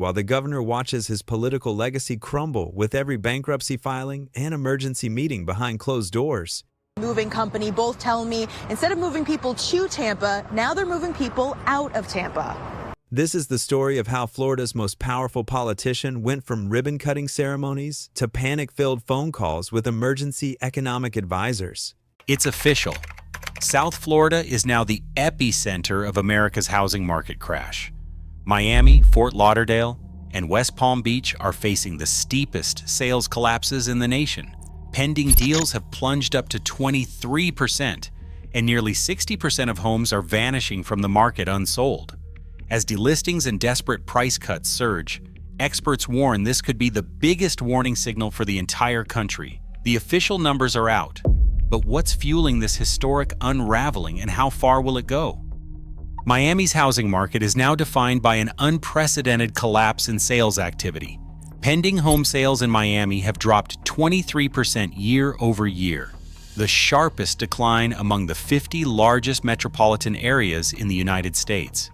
while the governor watches his political legacy crumble with every bankruptcy filing and emergency meeting behind closed doors. Moving company both tell me instead of moving people to Tampa, now they're moving people out of Tampa. This is the story of how Florida's most powerful politician went from ribbon-cutting ceremonies to panic-filled phone calls with emergency economic advisors. It's official. South Florida is now the epicenter of America's housing market crash. Miami, Fort Lauderdale, and West Palm Beach are facing the steepest sales collapses in the nation. Pending deals have plunged up to 23%, and nearly 60% of homes are vanishing from the market unsold. As delistings and desperate price cuts surge, experts warn this could be the biggest warning signal for the entire country. The official numbers are out, but what's fueling this historic unraveling and how far will it go? Miami's housing market is now defined by an unprecedented collapse in sales activity. Pending home sales in Miami have dropped 23% year over year, the sharpest decline among the 50 largest metropolitan areas in the United States.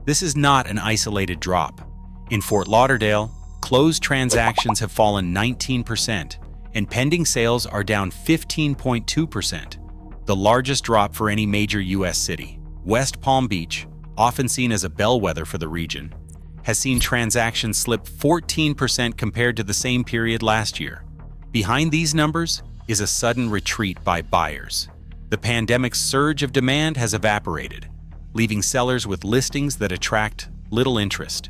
This is not an isolated drop. In Fort Lauderdale, closed transactions have fallen 19%, and pending sales are down 15.2%, the largest drop for any major U.S. city. West Palm Beach, often seen as a bellwether for the region, has seen transactions slip 14% compared to the same period last year. Behind these numbers is a sudden retreat by buyers. The pandemic's surge of demand has evaporated, leaving sellers with listings that attract little interest.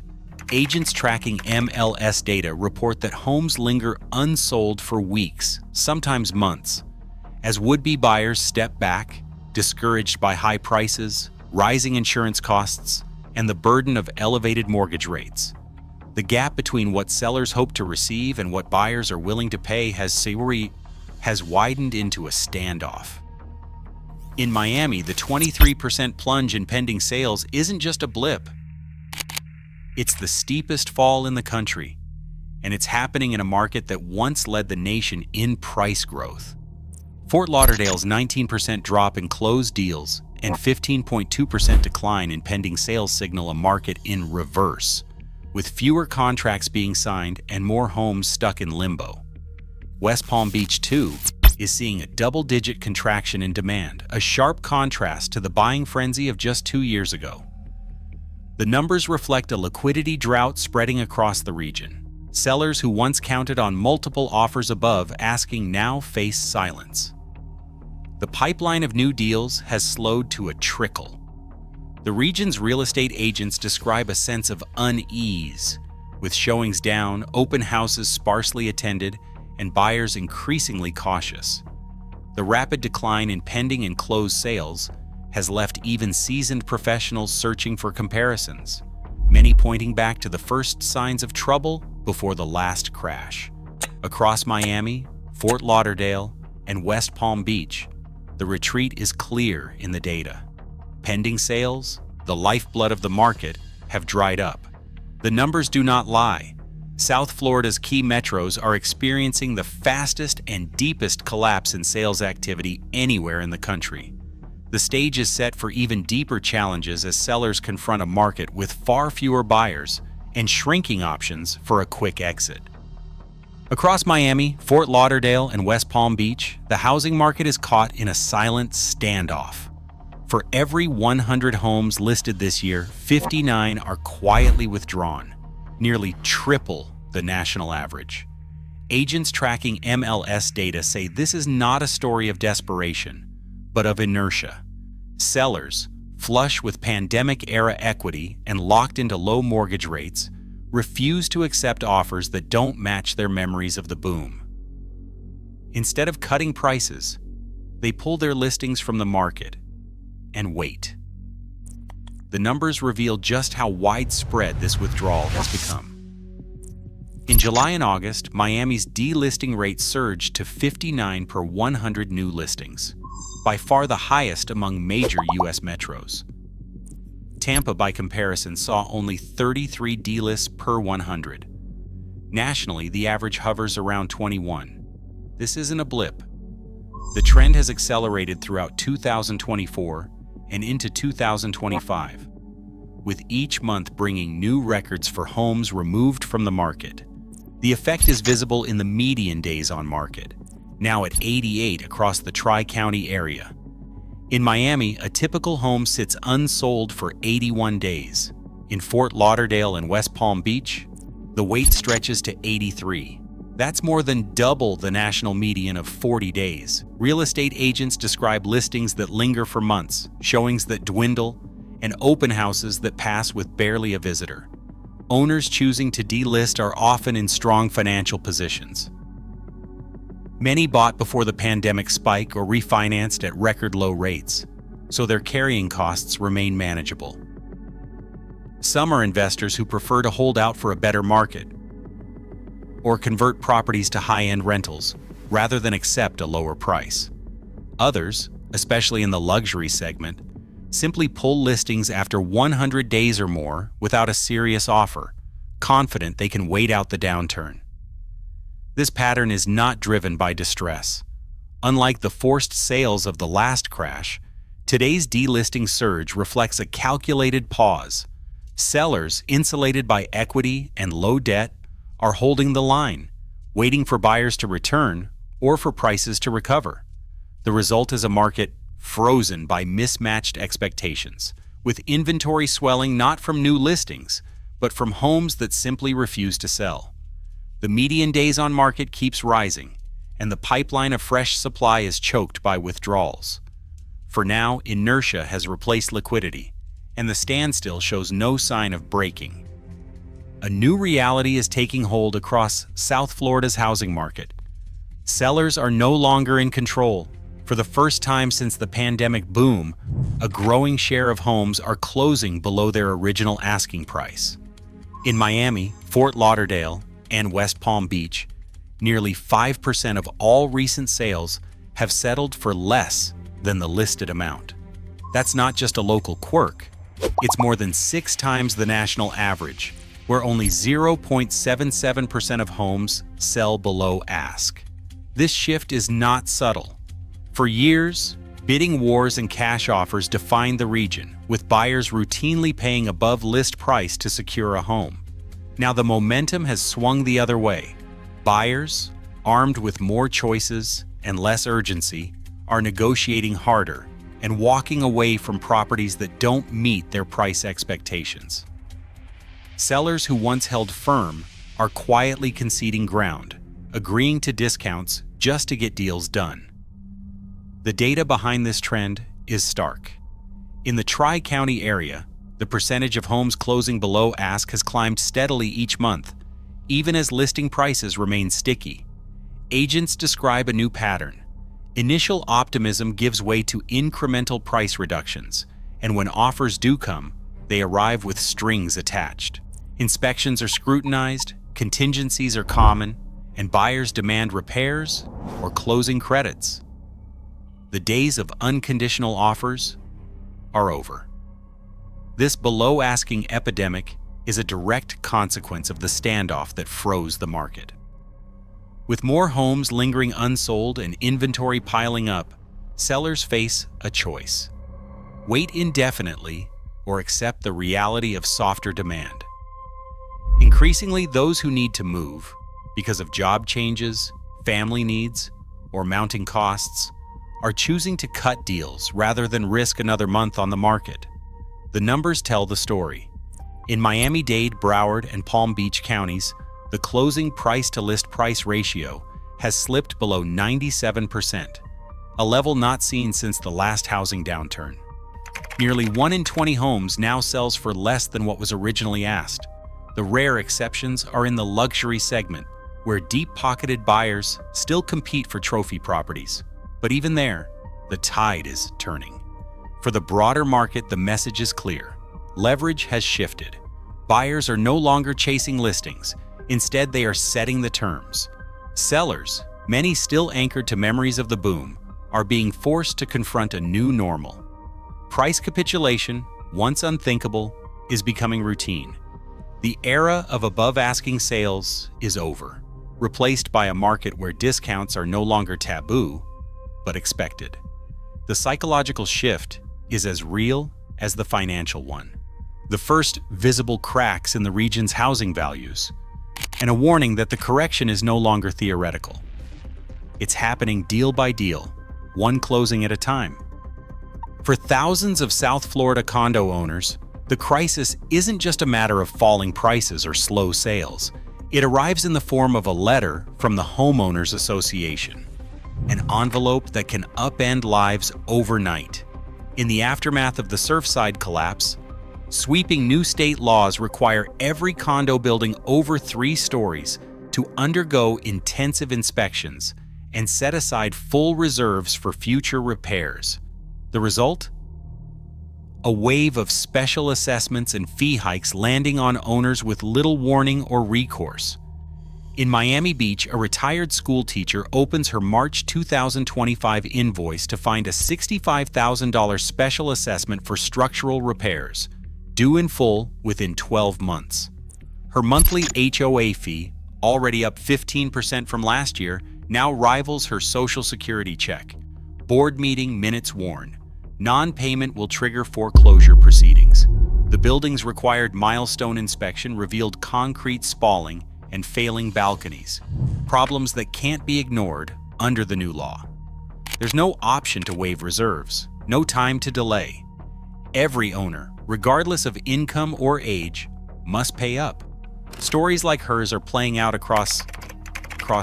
Agents tracking MLS data report that homes linger unsold for weeks, sometimes months, as would-be buyers step back, discouraged by high prices, rising insurance costs, and the burden of elevated mortgage rates. The gap between what sellers hope to receive and what buyers are willing to pay has widened into a standoff. In Miami, the 23% plunge in pending sales isn't just a blip. It's the steepest fall in the country, and it's happening in a market that once led the nation in price growth. Fort Lauderdale's 19% drop in closed deals and 15.2% decline in pending sales signal a market in reverse, with fewer contracts being signed and more homes stuck in limbo. West Palm Beach, too, is seeing a double-digit contraction in demand, a sharp contrast to the buying frenzy of just 2 years ago. The numbers reflect a liquidity drought spreading across the region. Sellers who once counted on multiple offers above asking now face silence. The pipeline of new deals has slowed to a trickle. The region's real estate agents describe a sense of unease, with showings down, open houses sparsely attended, and buyers increasingly cautious. The rapid decline in pending and closed sales has left even seasoned professionals searching for comparisons, many pointing back to the first signs of trouble before the last crash. Across Miami, Fort Lauderdale, and West Palm Beach, the retreat is clear in the data. Pending sales, the lifeblood of the market, have dried up. The numbers do not lie. South Florida's key metros are experiencing the fastest and deepest collapse in sales activity anywhere in the country. The stage is set for even deeper challenges as sellers confront a market with far fewer buyers and shrinking options for a quick exit. Across Miami, Fort Lauderdale, and West Palm Beach, the housing market is caught in a silent standoff. For every 100 homes listed this year, 59 are quietly withdrawn, nearly triple the national average. Agents tracking MLS data say this is not a story of desperation, but of inertia. Sellers, flush with pandemic-era equity and locked into low mortgage rates, refuse to accept offers that don't match their memories of the boom. Instead of cutting prices, they pull their listings from the market and wait. The numbers reveal just how widespread this withdrawal has become. In July and August, Miami's delisting rate surged to 59 per 100 new listings, by far the highest among major U.S. metros. Tampa, by comparison, saw only 33 delists per 100. Nationally, the average hovers around 21. This isn't a blip. The trend has accelerated throughout 2024 and into 2025, with each month bringing new records for homes removed from the market. The effect is visible in the median days on market, now at 88 across the Tri-County area. In Miami, a typical home sits unsold for 81 days. In Fort Lauderdale and West Palm Beach, the wait stretches to 83. That's more than double the national median of 40 days. Real estate agents describe listings that linger for months, showings that dwindle, and open houses that pass with barely a visitor. Owners choosing to delist are often in strong financial positions. Many bought before the pandemic spike or refinanced at record low rates, so their carrying costs remain manageable. Some are investors who prefer to hold out for a better market or convert properties to high-end rentals rather than accept a lower price. Others, especially in the luxury segment, simply pull listings after 100 days or more without a serious offer, confident they can wait out the downturn. This pattern is not driven by distress. Unlike the forced sales of the last crash, today's delisting surge reflects a calculated pause. Sellers, insulated by equity and low debt, are holding the line, waiting for buyers to return or for prices to recover. The result is a market frozen by mismatched expectations, with inventory swelling not from new listings, but from homes that simply refuse to sell. The median days on market keeps rising, and the pipeline of fresh supply is choked by withdrawals. For now, inertia has replaced liquidity, and the standstill shows no sign of breaking. A new reality is taking hold across South Florida's housing market. Sellers are no longer in control. For the first time since the pandemic boom, a growing share of homes are closing below their original asking price. In Miami, Fort Lauderdale, and West Palm Beach, nearly 5% of all recent sales have settled for less than the listed amount. That's not just a local quirk. It's more than 6 times the national average, where only 0.77% of homes sell below ask. This shift is not subtle. For years, bidding wars and cash offers defined the region, with buyers routinely paying above list price to secure a home. Now the momentum has swung the other way. Buyers, armed with more choices and less urgency, are negotiating harder and walking away from properties that don't meet their price expectations. Sellers who once held firm are quietly conceding ground, agreeing to discounts just to get deals done. The data behind this trend is stark. In the Tri-County area, the percentage of homes closing below ask has climbed steadily each month, even as listing prices remain sticky. Agents describe a new pattern. Initial optimism gives way to incremental price reductions, and when offers do come, they arrive with strings attached. Inspections are scrutinized, contingencies are common, and buyers demand repairs or closing credits. The days of unconditional offers are over. This below-asking epidemic is a direct consequence of the standoff that froze the market. With more homes lingering unsold and inventory piling up, sellers face a choice: wait indefinitely or accept the reality of softer demand. Increasingly, those who need to move because of job changes, family needs, or mounting costs are choosing to cut deals rather than risk another month on the market. The numbers tell the story. In Miami-Dade, Broward, and Palm Beach counties, the closing price-to-list price ratio has slipped below 97%, a level not seen since the last housing downturn. Nearly 1 in 20 homes now sells for less than what was originally asked. The rare exceptions are in the luxury segment, where deep-pocketed buyers still compete for trophy properties. But even there, the tide is turning. For the broader market, the message is clear. Leverage has shifted. Buyers are no longer chasing listings. Instead, they are setting the terms. Sellers, many still anchored to memories of the boom, are being forced to confront a new normal. Price capitulation, once unthinkable, is becoming routine. The era of above-asking sales is over, replaced by a market where discounts are no longer taboo, but expected. The psychological shift is as real as the financial one. the first visible cracks in the region's housing values, and a warning that the correction is no longer theoretical. It's happening deal by deal, one closing at a time. For thousands of South Florida condo owners, the crisis isn't just a matter of falling prices or slow sales. It arrives in the form of a letter from the Homeowners Association, an envelope that can upend lives overnight. In the aftermath of the Surfside collapse, sweeping new state laws require every condo building over 3 stories to undergo intensive inspections and set aside full reserves for future repairs. The result? A wave of special assessments and fee hikes landing on owners with little warning or recourse. In Miami Beach, a retired school teacher opens her March 2025 invoice to find a $65,000 special assessment for structural repairs, due in full within 12 months. Her monthly HOA fee, already up 15% from last year, now rivals her Social Security check. Board meeting minutes warn. Non-payment will trigger foreclosure proceedings. The building's required milestone inspection revealed concrete spalling and failing balconies, problems that can't be ignored under the new law. There's no option to waive reserves, no time to delay. Every owner, regardless of income or age, must pay up. Stories like hers are playing out across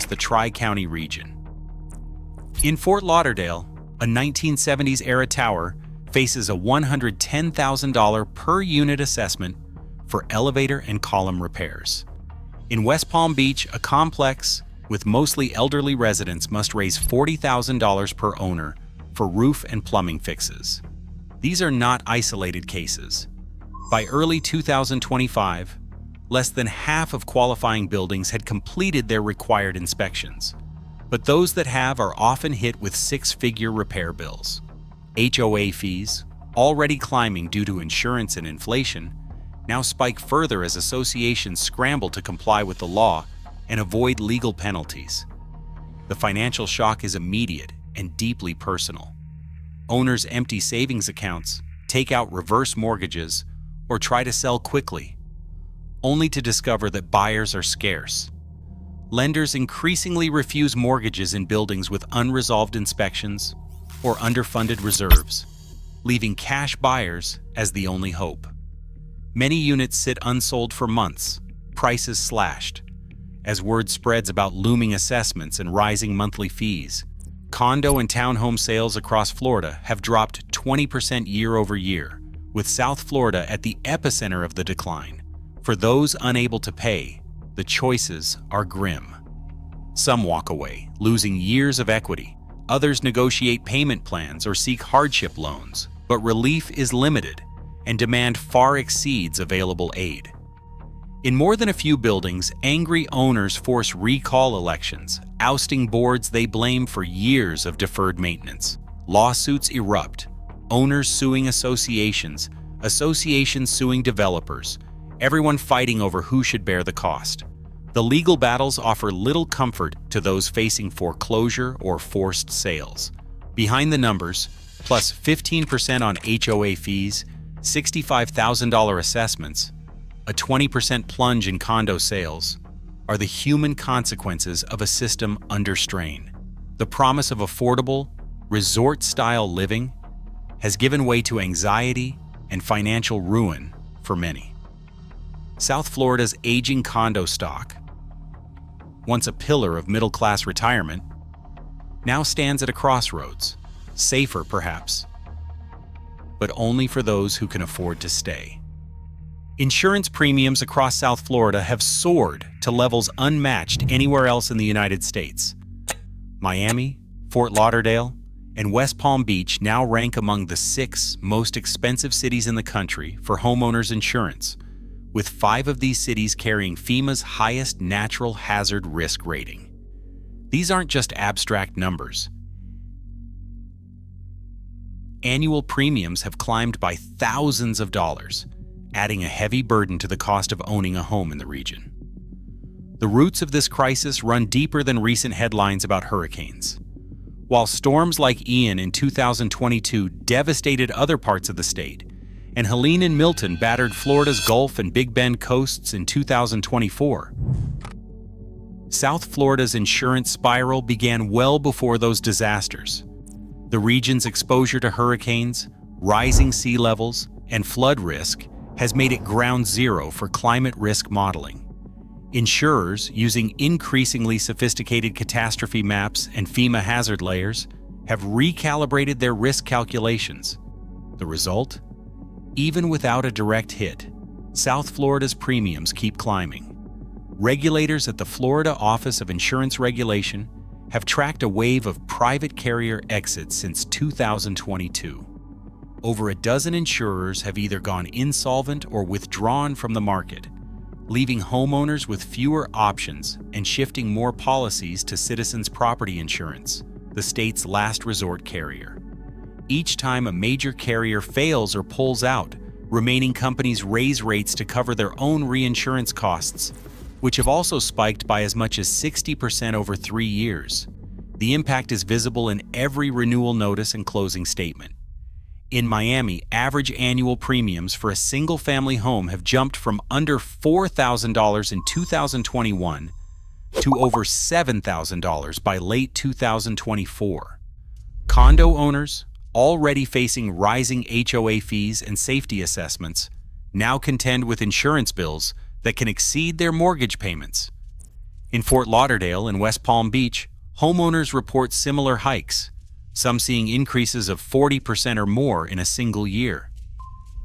the Tri-County region. In Fort Lauderdale, a 1970s-era tower faces a $110,000 per unit assessment for elevator and column repairs. In West Palm Beach, a complex with mostly elderly residents must raise $40,000 per owner for roof and plumbing fixes. These are not isolated cases. By early 2025, less than half of qualifying buildings had completed their required inspections. But those that have are often hit with 6-figure repair bills. HOA fees, already climbing due to insurance and inflation, now spike further as associations scramble to comply with the law and avoid legal penalties. The financial shock is immediate and deeply personal. Owners empty savings accounts, take out reverse mortgages, or try to sell quickly, only to discover that buyers are scarce. Lenders increasingly refuse mortgages in buildings with unresolved inspections or underfunded reserves, leaving cash buyers as the only hope. Many units sit unsold for months, prices slashed. As word spreads about looming assessments and rising monthly fees, condo and townhome sales across Florida have dropped 20% year over year, with South Florida at the epicenter of the decline. For those unable to pay, the choices are grim. Some walk away, losing years of equity. Others negotiate payment plans or seek hardship loans, but relief is limited and demand far exceeds available aid. In more than a few buildings, angry owners force recall elections, ousting boards they blame for years of deferred maintenance. Lawsuits erupt, owners suing associations, associations suing developers, everyone fighting over who should bear the cost. The legal battles offer little comfort to those facing foreclosure or forced sales. Behind the numbers, plus 15% on HOA fees, $65,000 assessments, a 20% plunge in condo sales, are the human consequences of a system under strain. The promise of affordable, resort-style living has given way to anxiety and financial ruin for many. South Florida's aging condo stock, once a pillar of middle-class retirement, now stands at a crossroads, safer perhaps, but only for those who can afford to stay. Insurance premiums across South Florida have soared to levels unmatched anywhere else in the United States. Miami, Fort Lauderdale, and West Palm Beach now rank among the 6 most expensive cities in the country for homeowners insurance, with 5 of these cities carrying FEMA's highest natural hazard risk rating. These aren't just abstract numbers. Annual premiums have climbed by thousands of dollars, adding a heavy burden to the cost of owning a home in the region. The roots of this crisis run deeper than recent headlines about hurricanes. While storms like Ian in 2022 devastated other parts of the state, and Helene and Milton battered Florida's Gulf and Big Bend coasts in 2024. South Florida's insurance spiral began well before those disasters. The region's exposure to hurricanes, rising sea levels, and flood risk has made it ground zero for climate risk modeling. Insurers, using increasingly sophisticated catastrophe maps and FEMA hazard layers, have recalibrated their risk calculations. The result? Even without a direct hit, South Florida's premiums keep climbing. Regulators at the Florida Office of Insurance Regulation have tracked a wave of private carrier exits since 2022. Over a dozen insurers have either gone insolvent or withdrawn from the market, leaving homeowners with fewer options and shifting more policies to Citizens Property Insurance, the state's last resort carrier. Each time a major carrier fails or pulls out, remaining companies raise rates to cover their own reinsurance costs, which have also spiked by as much as 60% over 3 years. The impact is visible in every renewal notice and closing statement. In Miami, average annual premiums for a single-family home have jumped from under $4,000 in 2021 to over $7,000 by late 2024. Condo owners, already facing rising HOA fees and safety assessments, now contend with insurance bills that can exceed their mortgage payments. In Fort Lauderdale and West Palm Beach, homeowners report similar hikes, some seeing increases of 40% or more in a single year.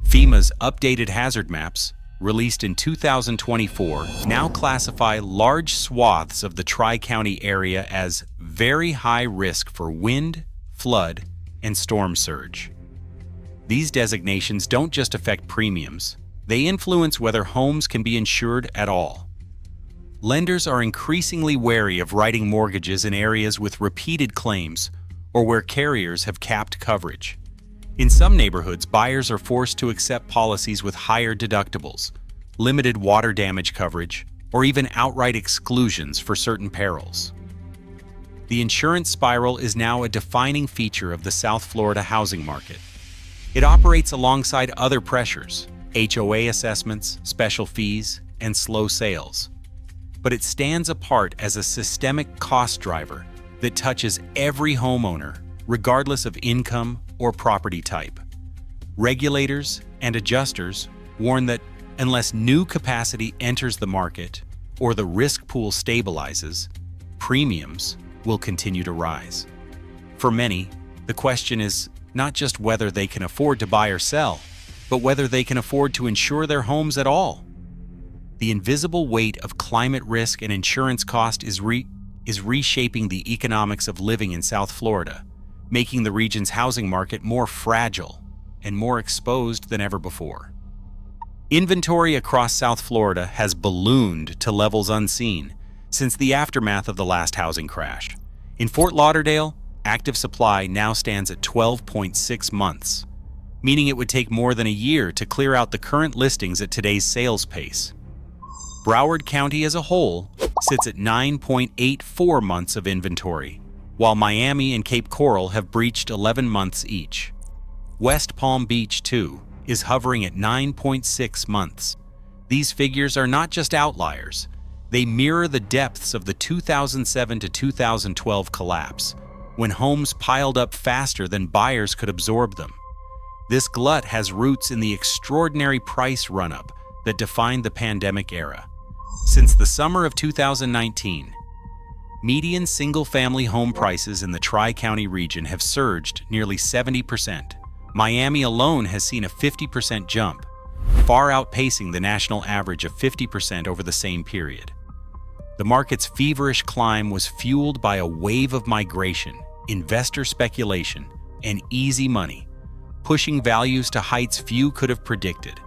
FEMA's updated hazard maps, released in 2024, now classify large swaths of the Tri-County area as very high risk for wind, flood, and storm surge. These designations don't just affect premiums, they influence whether homes can be insured at all. Lenders are increasingly wary of writing mortgages in areas with repeated claims or where carriers have capped coverage. In some neighborhoods, buyers are forced to accept policies with higher deductibles, limited water damage coverage, or even outright exclusions for certain perils. The insurance spiral is now a defining feature of the South Florida housing market. It operates alongside other pressures, HOA assessments, special fees, and slow sales. But it stands apart as a systemic cost driver that touches every homeowner, regardless of income or property type. Regulators and adjusters warn that unless new capacity enters the market or the risk pool stabilizes, premiums will continue to rise. For many, the question is not just whether they can afford to buy or sell, but whether they can afford to insure their homes at all. The invisible weight of climate risk and insurance cost is reshaping the economics of living in South Florida, making the region's housing market more fragile and more exposed than ever before. Inventory across South Florida has ballooned to levels unseen since the aftermath of the last housing crash. In Fort Lauderdale, active supply now stands at 12.6 months, meaning it would take more than a year to clear out the current listings at today's sales pace. Broward County as a whole sits at 9.84 months of inventory, while Miami and Cape Coral have breached 11 months each. West Palm Beach, too, is hovering at 9.6 months. These figures are not just outliers. They mirror the depths of the 2007 to 2012 collapse, when homes piled up faster than buyers could absorb them. This glut has roots in the extraordinary price run-up that defined the pandemic era. Since the summer of 2019, median single-family home prices in the Tri-County region have surged nearly 70%. Miami alone has seen a 50% jump, far outpacing the national average of 50% over the same period. The market's feverish climb was fueled by a wave of migration, investor speculation, and easy money, pushing values to heights few could have predicted.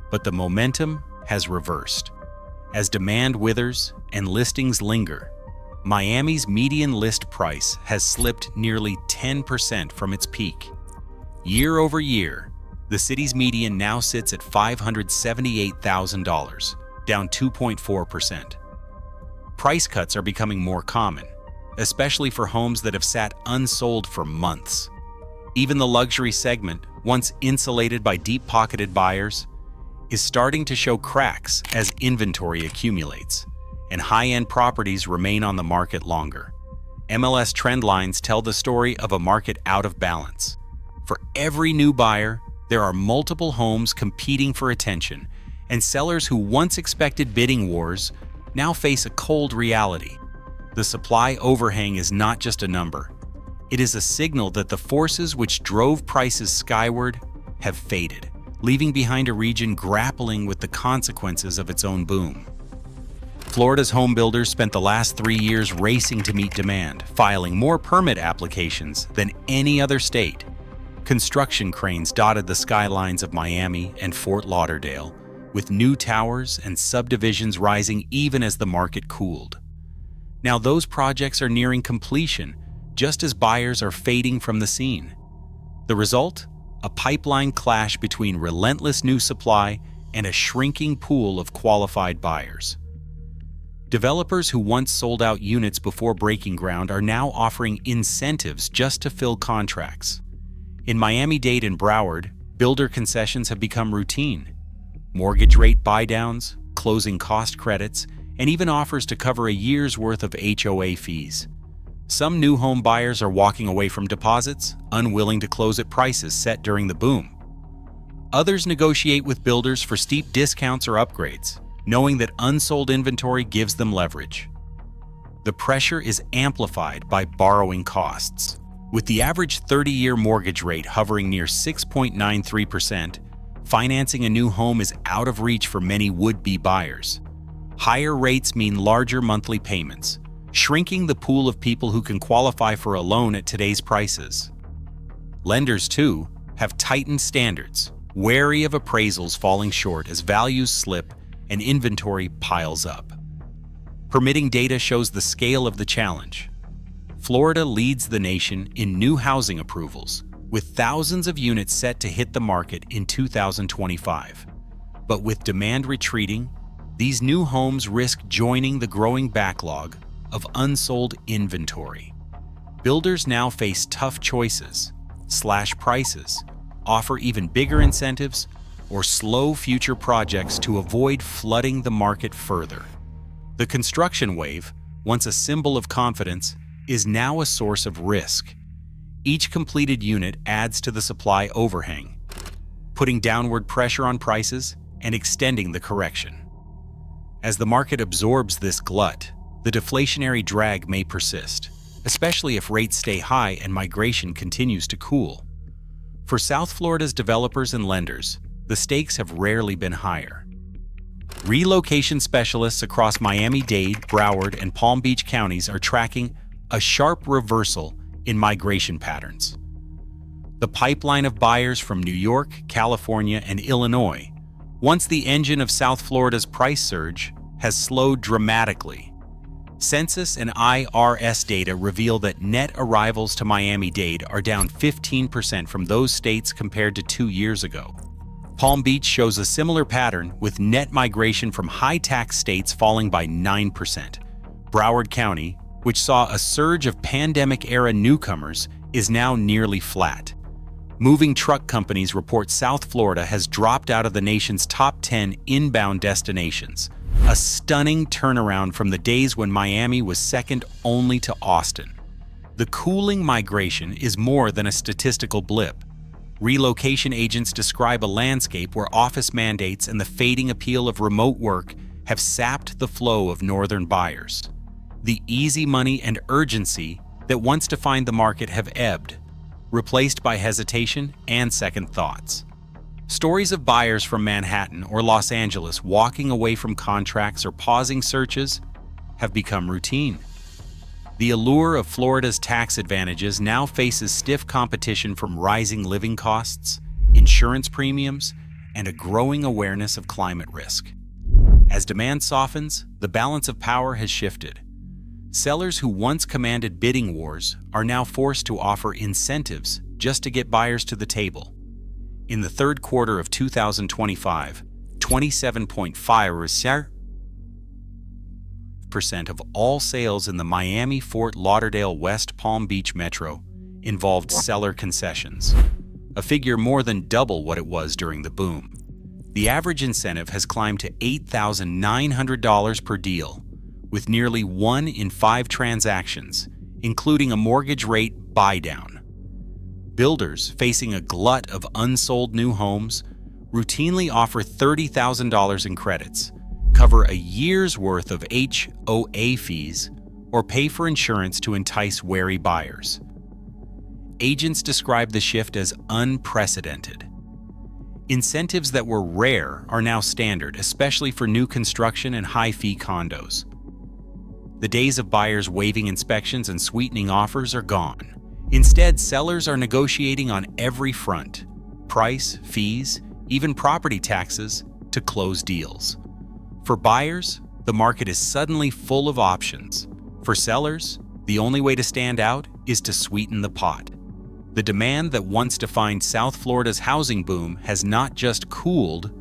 But the momentum has reversed. As demand withers and listings linger, Miami's median list price has slipped nearly 10% from its peak. Year over year, the city's median now sits at $578,000, down 2.4%. Price cuts are becoming more common, especially for homes that have sat unsold for months. Even the luxury segment, once insulated by deep-pocketed buyers, is starting to show cracks as inventory accumulates, and high-end properties remain on the market longer. MLS trend lines tell the story of a market out of balance. For every new buyer, there are multiple homes competing for attention, and sellers who once expected bidding wars now face a cold reality. The supply overhang is not just a number. It is a signal that the forces which drove prices skyward have faded, leaving behind a region grappling with the consequences of its own boom. Florida's home builders spent the last 3 years racing to meet demand, filing more permit applications than any other state. Construction cranes dotted the skylines of Miami and Fort Lauderdale, with new towers and subdivisions rising even as the market cooled. Now those projects are nearing completion, just as buyers are fading from the scene. The result? A pipeline clash between relentless new supply and a shrinking pool of qualified buyers. Developers who once sold out units before breaking ground are now offering incentives just to fill contracts. In Miami-Dade and Broward, builder concessions have become routine. Mortgage rate buydowns, closing cost credits, and even offers to cover a year's worth of HOA fees. Some new home buyers are walking away from deposits, unwilling to close at prices set during the boom. Others negotiate with builders for steep discounts or upgrades, knowing that unsold inventory gives them leverage. The pressure is amplified by borrowing costs. With the average 30-year mortgage rate hovering near 6.93%, financing a new home is out of reach for many would-be buyers. Higher rates mean larger monthly payments, shrinking the pool of people who can qualify for a loan at today's prices. Lenders, too, have tightened standards, wary of appraisals falling short as values slip and inventory piles up. Permitting data shows the scale of the challenge. Florida leads the nation in new housing approvals, with thousands of units set to hit the market in 2025. But with demand retreating, these new homes risk joining the growing backlog of unsold inventory. Builders now face tough choices: slash prices, offer even bigger incentives, or slow future projects to avoid flooding the market further. The construction wave, once a symbol of confidence, is now a source of risk. Each completed unit adds to the supply overhang, putting downward pressure on prices and extending the correction. As the market absorbs this glut, the deflationary drag may persist, especially if rates stay high and migration continues to cool. For South Florida's developers and lenders, the stakes have rarely been higher. Relocation specialists across Miami-Dade, Broward, and Palm Beach counties are tracking a sharp reversal in migration patterns. The pipeline of buyers from New York, California, and Illinois, once the engine of South Florida's price surge, has slowed dramatically. Census and IRS data reveal that net arrivals to Miami-Dade are down 15% from those states compared to 2 years ago. Palm Beach shows a similar pattern, with net migration from high-tax states falling by 9%. Broward County, which saw a surge of pandemic-era newcomers, is now nearly flat. Moving truck companies report South Florida has dropped out of the nation's top 10 inbound destinations, a stunning turnaround from the days when Miami was second only to Austin. The cooling migration is more than a statistical blip. Relocation agents describe a landscape where office mandates and the fading appeal of remote work have sapped the flow of northern buyers. The easy money and urgency that once defined the market have ebbed, replaced by hesitation and second thoughts. Stories of buyers from Manhattan or Los Angeles walking away from contracts or pausing searches have become routine. The allure of Florida's tax advantages now faces stiff competition from rising living costs, insurance premiums, and a growing awareness of climate risk. As demand softens, the balance of power has shifted. Sellers who once commanded bidding wars are now forced to offer incentives just to get buyers to the table. In the third quarter of 2025, 27.5% of all sales in the Miami-Fort Lauderdale-West Palm Beach metro involved seller concessions, a figure more than double what it was during the boom. The average incentive has climbed to $8,900 per deal, with nearly 1 in 5 transactions, including a mortgage rate buy-down. Builders, facing a glut of unsold new homes, routinely offer $30,000 in credits, cover a year's worth of HOA fees, or pay for insurance to entice wary buyers. Agents describe the shift as unprecedented. Incentives that were rare are now standard, especially for new construction and high-fee condos. The days of buyers waiving inspections and sweetening offers are gone. Instead, sellers are negotiating on every front: price, fees, even property taxes, to close deals. For buyers, the market is suddenly full of options. For sellers, the only way to stand out is to sweeten the pot. The demand that once defined South Florida's housing boom has not just cooled,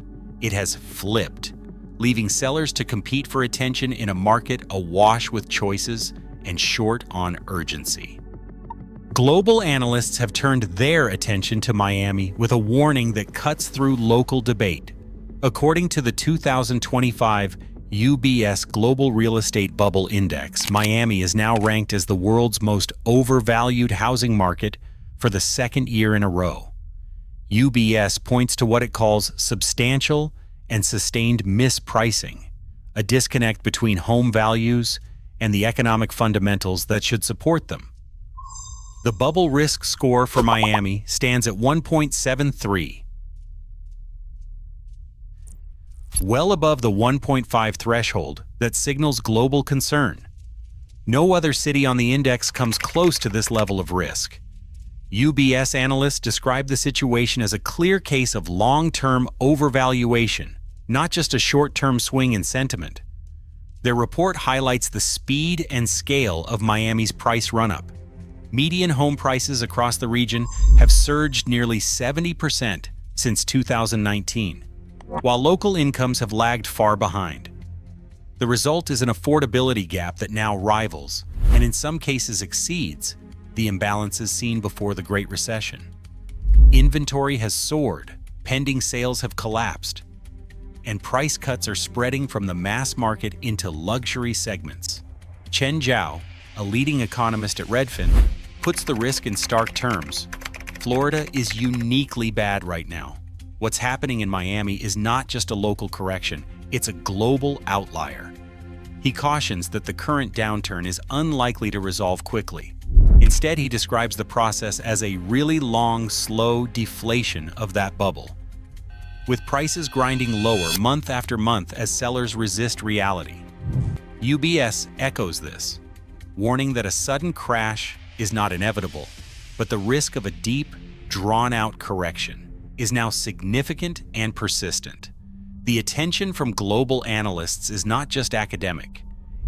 it has flipped, leaving sellers to compete for attention in a market awash with choices and short on urgency. Global analysts have turned their attention to Miami with a warning that cuts through local debate. According to the 2025 UBS Global Real Estate Bubble Index, Miami is now ranked as the world's most overvalued housing market for the second year in a row. UBS points to what it calls substantial and sustained mispricing, a disconnect between home values and the economic fundamentals that should support them. The bubble risk score for Miami stands at 1.73, well above the 1.5 threshold that signals global concern. No other city on the index comes close to this level of risk. UBS analysts describe the situation as a clear case of long-term overvaluation, not just a short-term swing in sentiment. Their report highlights the speed and scale of Miami's price run-up. Median home prices across the region have surged nearly 70% since 2019, while local incomes have lagged far behind. The result is an affordability gap that now rivals, and in some cases exceeds, the imbalances seen before the Great Recession. Inventory has soared, pending sales have collapsed, and price cuts are spreading from the mass market into luxury segments. Chen Zhao, a leading economist at Redfin, puts the risk in stark terms. Florida is uniquely bad right now. What's happening in Miami is not just a local correction, it's a global outlier. He cautions that the current downturn is unlikely to resolve quickly. Instead, he describes the process as a really long, slow deflation of that bubble, with prices grinding lower month after month as sellers resist reality. UBS echoes this, warning that a sudden crash is not inevitable, but the risk of a deep, drawn-out correction is now significant and persistent. The attention from global analysts is not just academic.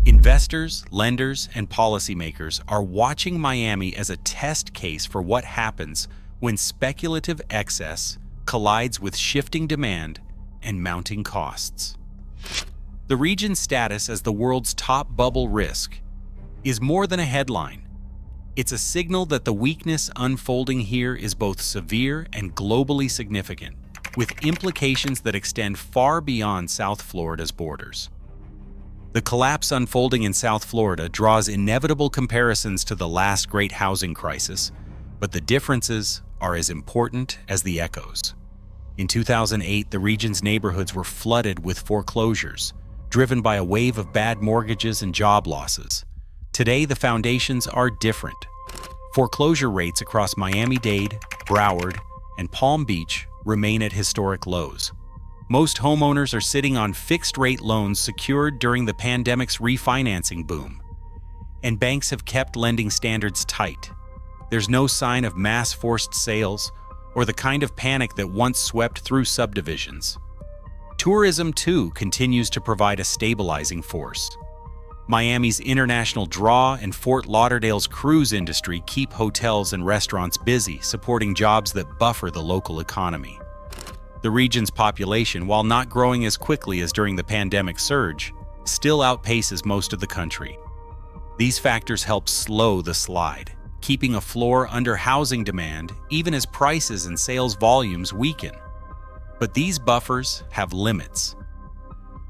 Investors, lenders, and policymakers are watching Miami as a test case for what happens when speculative excess collides with shifting demand and mounting costs. The region's status as the world's top bubble risk is more than a headline. It's a signal that the weakness unfolding here is both severe and globally significant, with implications that extend far beyond South Florida's borders. The collapse unfolding in South Florida draws inevitable comparisons to the last great housing crisis, but the differences are as important as the echoes. In 2008, the region's neighborhoods were flooded with foreclosures, driven by a wave of bad mortgages and job losses. Today, the foundations are different. Foreclosure rates across Miami-Dade, Broward, and Palm Beach remain at historic lows. Most homeowners are sitting on fixed-rate loans secured during the pandemic's refinancing boom, and banks have kept lending standards tight. There's no sign of mass forced sales or the kind of panic that once swept through subdivisions. Tourism, too, continues to provide a stabilizing force. Miami's international draw and Fort Lauderdale's cruise industry keep hotels and restaurants busy, supporting jobs that buffer the local economy. The region's population, while not growing as quickly as during the pandemic surge, still outpaces most of the country. These factors help slow the slide, keeping a floor under housing demand even as prices and sales volumes weaken. But these buffers have limits.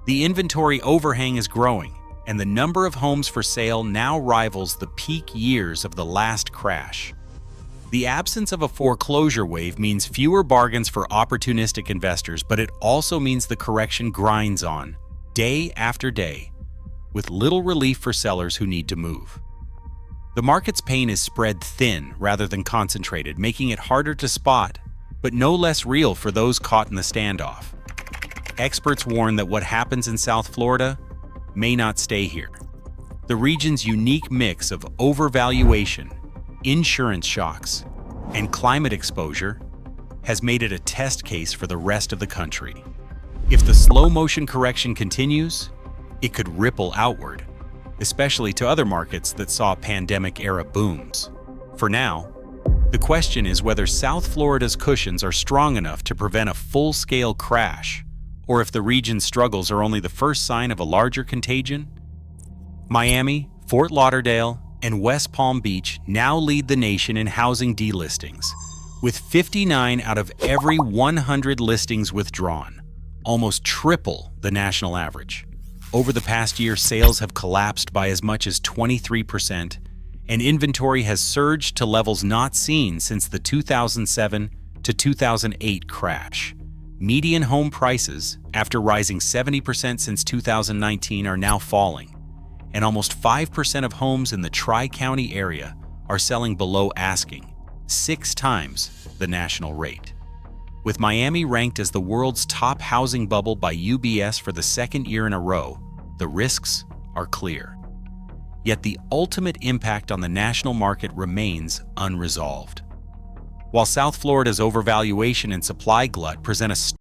The inventory overhang is growing, and the number of homes for sale now rivals the peak years of the last crash. The absence of a foreclosure wave means fewer bargains for opportunistic investors, but it also means the correction grinds on, day after day, with little relief for sellers who need to move. The market's pain is spread thin rather than concentrated, making it harder to spot, but no less real for those caught in the standoff. Experts warn that what happens in South Florida may not stay here. The region's unique mix of overvaluation, insurance shocks, and climate exposure has made it a test case for the rest of the country. If the slow-motion correction continues, it could ripple outward, especially to other markets that saw pandemic-era booms. For now, the question is whether South Florida's cushions are strong enough to prevent a full-scale crash, or if the region's struggles are only the first sign of a larger contagion. Miami, Fort Lauderdale, and West Palm Beach now lead the nation in housing delistings, with 59 out of every 100 listings withdrawn, almost triple the national average. Over the past year, sales have collapsed by as much as 23%, and inventory has surged to levels not seen since the 2007 to 2008 crash. Median home prices, after rising 70% since 2019, are now falling, and almost 5% of homes in the Tri-County area are selling below asking, 6 times the national rate. With Miami ranked as the world's top housing bubble by UBS for the second year in a row, the risks are clear. Yet the ultimate impact on the national market remains unresolved. While South Florida's overvaluation and supply glut present a